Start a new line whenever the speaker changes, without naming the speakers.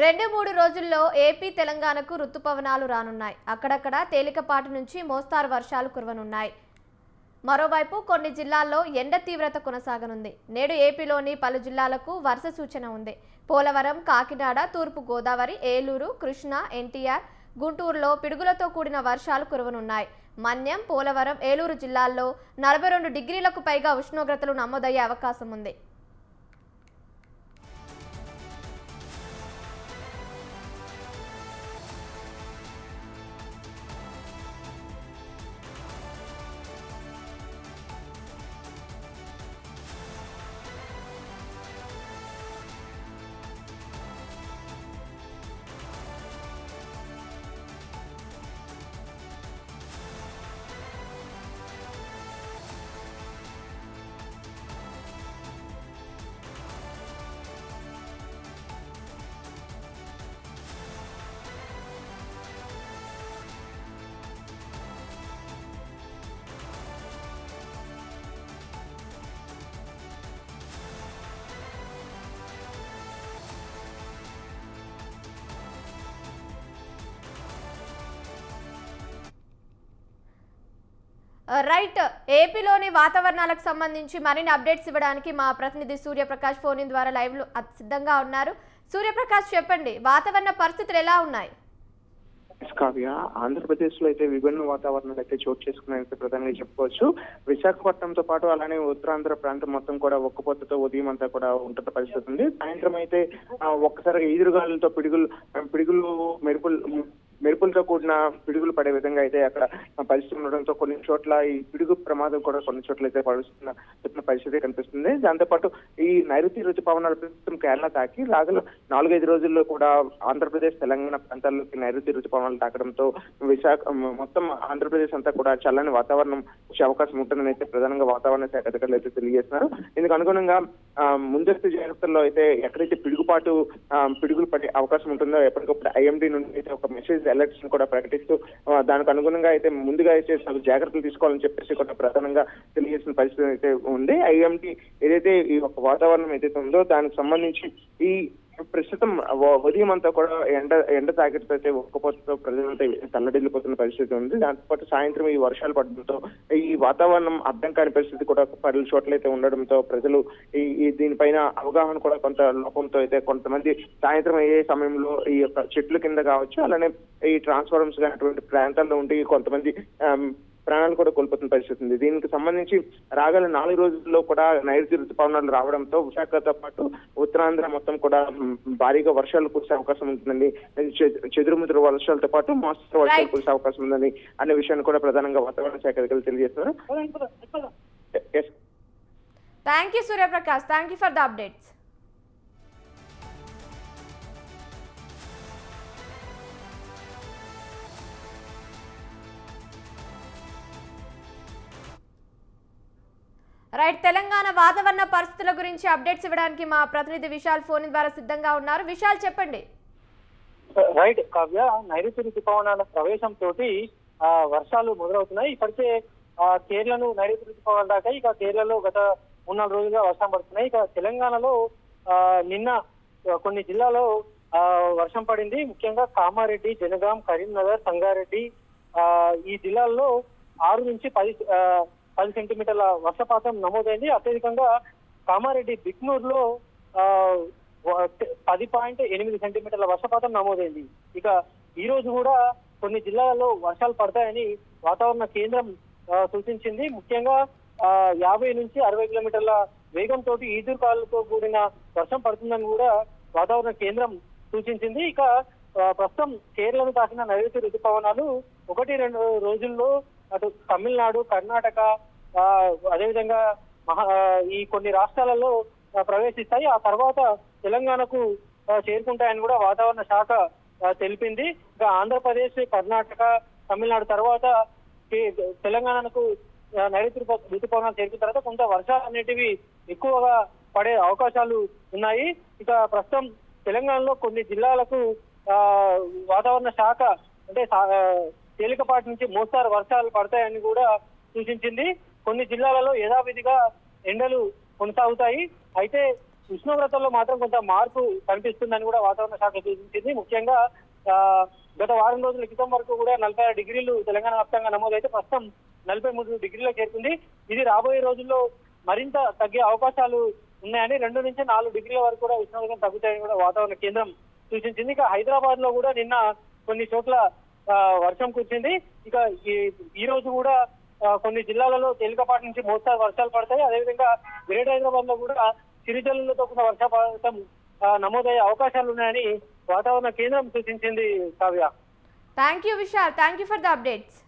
2-3 రోజుల్లో ఏపీ తెలంగాణకు రుతుపవనాలు రానున్నాయి. అక్కడక్కడ తేలికపాటి నుంచి మోస్తారు వర్షాలు కురవనున్నాయి. మరోవైపు కొన్ని జిల్లాల్లో ఎండ తీవ్రత కొనసాగనుంది. నేడు ఏపీలోని పలు జిల్లాలకు వర్ష సూచన ఉంది. పోలవరం, కాకినాడ, తూర్పు గోదావరి, ఏలూరు, కృష్ణా, ఎన్టీఆర్, గుంటూరులో పిడుగులతో కూడిన వర్షాలు కురవనున్నాయి. మన్యం, పోలవరం, ఏలూరు జిల్లాల్లో 42 డిగ్రీలకు పైగా ఉష్ణోగ్రతలు నమోదయ్యే అవకాశం ఉంది. రైట్, ఏపీలోని వాతావరణాలకు సంబంధించి మరిన్ని అప్డేట్స్ ఇవ్వడానికి మా ప్రతినిధి సూర్యప్రకాష్ ఫోన్ ఇన్ ద్వారా లైవ్ లో సిద్ధంగా ఉన్నారు. సూర్యప్రకాష్, చెప్పండి, వాతావరణ పరిస్థితులు ఎలా ఉన్నాయి?
కావ్య, ఆంధ్రప్రదేశ్ లో అయితే విభిన్న వాతావరణాలు అయితే చోటు చేసుకున్నాయని ప్రధానంగా చెప్పుకోవచ్చు. విశాఖపట్నంతో పాటు అలానే ఉత్తరాంధ్ర ప్రాంతం మొత్తం కూడా ఒక్కపోతతో ఉదయం అంతా కూడా ఉంటున్న పరిస్థితి ఉంది. సాయంత్రం అయితే ఒక్కసారిగా ఈదురుగాలులతో పిడుగులు మెరుపులతో కూడిన పిడుగులు పడే విధంగా అయితే అక్కడ పరిస్థితి ఉండడంతో కొన్ని చోట్ల ఈ పిడుగు ప్రమాదం కూడా కొన్ని చోట్ల అయితే పడుతున్న పరిస్థితి కనిపిస్తుంది. దాంతోపాటు ఈ నైరుతి రుతుపవనాల ప్రస్తుతం కేరళ తాకి రాగల 4-5 రోజుల్లో కూడా ఆంధ్రప్రదేశ్, తెలంగాణ ప్రాంతాల్లోకి నైరుతి రుతుపవనాలు తాకడంతో మొత్తం ఆంధ్రప్రదేశ్ అంతా కూడా చల్లని వాతావరణం వచ్చే అవకాశం ఉంటుందని అయితే ప్రధానంగా వాతావరణ శాఖ అధికారులు అయితే తెలియజేస్తున్నారు. ఇందుకు అనుగుణంగా ముందస్తు జాగ్రత్తల్లో అయితే ఎక్కడైతే పిడుగులు పడే అవకాశం ఉంటుందో ఎప్పటికప్పుడు ఐఎండీ నుండి అయితే ఒక మెసేజ్ అలర్ట్స్ కూడా ప్రకటిస్తూ దానికి అనుగుణంగా అయితే ముందుగా అయితే జాగ్రత్తలు తీసుకోవాలని చెప్పేసి కూడా ప్రధానంగా తెలియజేసిన పరిస్థితి అయితే ఉంది. ఐఎండీ ఏదైతే ఈ ఒక వాతావరణం ఏదైతే ఉందో దానికి సంబంధించి ఈ ప్రస్తుతం ఉదయం అంతా కూడా ఎండ తాకిడితో అయితే ఒక్కపోతతో ప్రజలంతా తల్లడిల్లిపోతున్న పరిస్థితి ఉంది. దాంతోపాటు సాయంత్రం ఈ వర్షాలు పడడంతో ఈ వాతావరణం అర్థం కాని పరిస్థితి కూడా పలు చోట్ల అయితే ఉండడంతో ప్రజలు ఈ దీనిపైన అవగాహన కూడా కొంత లోపంతో అయితే కొంతమంది సాయంత్రం అయ్యే సమయంలో ఈ యొక్క చెట్ల కింద కావచ్చు, అలానే ఈ ట్రాన్స్ఫార్మర్స్ అటువంటి ప్రాంతాల్లో ఉండి కొంతమంది ప్రాణాలు కూడా కోల్పోతున్న పరిస్థితి ఉంది. దీనికి సంబంధించి రాగల 4 రోజుల్లో కూడా నైరుతి రుతుపవనాలు రావడంతో విశాఖతో పాటు ఉత్తరాంధ్ర మొత్తం కూడా భారీగా వర్షాలు కురిసే అవకాశం ఉంటుందండి. చెదురుముదురు వర్షాలతో పాటు మోస్తరు వర్షాలు కురిసే అవకాశం ఉందని అనే విషయాన్ని కూడా ప్రధానంగా వాతావరణ శాఖ అధికారులు తెలియజేస్తున్నారు.
Thank you Suryaprakash, thank you for the updates. Right, Telangana వాతావరణ పరిస్థితుల గురించి అప్డేట్స్ ఇవ్వడానికి మా ప్రతినిధి విశాల్ ఫోన్ ద్వారా సిద్ధంగా ఉన్నారు. విశాల్, చెప్పండి.
రైట్ కావ్య, నైరుతి రుతుపవనాల ప్రవేశంతో వర్షాలు మొదలవుతున్నాయి. ఇప్పటికే కేరళను నైరుతి రుతుపవనాలు దాకా ఇక కేరళలో గత 3-4 రోజులుగా వర్షం పడుతున్నాయి. ఇక తెలంగాణలో నిన్న కొన్ని జిల్లాలో వర్షం పడింది. ముఖ్యంగా కామారెడ్డి, జనగాం, కరీంనగర్, సంగారెడ్డి ఈ జిల్లాల్లో 6 నుంచి 10 సెంటీమీటర్ల వర్షపాతం నమోదైంది. అత్యధికంగా కామారెడ్డి బిక్నూరులో 10.8 సెంటీమీటర్ల వర్షపాతం నమోదైంది. ఇక ఈ రోజు కూడా కొన్ని జిల్లాలలో వర్షాలు పడతాయని వాతావరణ కేంద్రం సూచించింది. ముఖ్యంగా 50 నుంచి 60 కిలోమీటర్ల వేగంతో ఈదురుగాలులతో కూడిన వర్షం పడుతుందని కూడా వాతావరణ కేంద్రం సూచించింది. ఇక ప్రస్తుతం కేరళను తాకిన నైరుతి రుతుపవనాలు 1-2 రోజుల్లో అటు తమిళనాడు, కర్ణాటక, అదేవిధంగా ఈ కొన్ని రాష్ట్రాలలో ప్రవేశిస్తాయి. ఆ తర్వాత తెలంగాణకు చేరుకుంటాయని కూడా వాతావరణ శాఖ తెలిపింది. ఇంకా ఆంధ్రప్రదేశ్, కర్ణాటక, తమిళనాడు తర్వాత తెలంగాణకు నైరుతి రుతుపవనాలు చేరుకున్న తర్వాత కొంత వర్షాలు అనేటివి ఎక్కువగా పడే అవకాశాలు ఉన్నాయి. ఇక ప్రస్తుతం తెలంగాణలో కొన్ని జిల్లాలకు వాతావరణ శాఖ అంటే తేలికపాటి నుంచి మోస్తారు వర్షాలు పడతాయని కూడా సూచించింది. కొన్ని జిల్లాలలో యథావిధిగా ఎండలు కొనసాగుతాయి. అయితే ఉష్ణోగ్రతల్లో మాత్రం కొంత మార్పు కనిపిస్తుందని కూడా వాతావరణ శాఖ సూచించింది. ముఖ్యంగా గత వారం రోజుల క్రితం వరకు కూడా 46 డిగ్రీలు తెలంగాణ వ్యాప్తంగా నమోదైతే ప్రస్తుతం 43 డిగ్రీలకు చేరుకుంది. ఇది రాబోయే రోజుల్లో మరింత తగ్గే అవకాశాలు ఉన్నాయని 2 నుంచి 4 డిగ్రీల వరకు కూడా ఉష్ణోగ్రతలు తగ్గుతాయని కూడా వాతావరణ కేంద్రం సూచించింది. ఇక హైదరాబాద్ లో కూడా నిన్న కొన్ని చోట్ల వర్షం కురిసింది. ఇక ఈ రోజు కూడా కొన్ని జిల్లాలలో తేలికపాటి నుంచి మోస్తారు వర్షాలు పడతాయి. అదేవిధంగా గ్రేటర్ హైదరాబాద్ లో కూడా చిరుజల్లులతో కూడిన వర్షపాతం నమోదయ్యే అవకాశాలు ఉన్నాయని వాతావరణ కేంద్రం సూచించింది. Kavya,
thank you Vishal, thank you for the updates.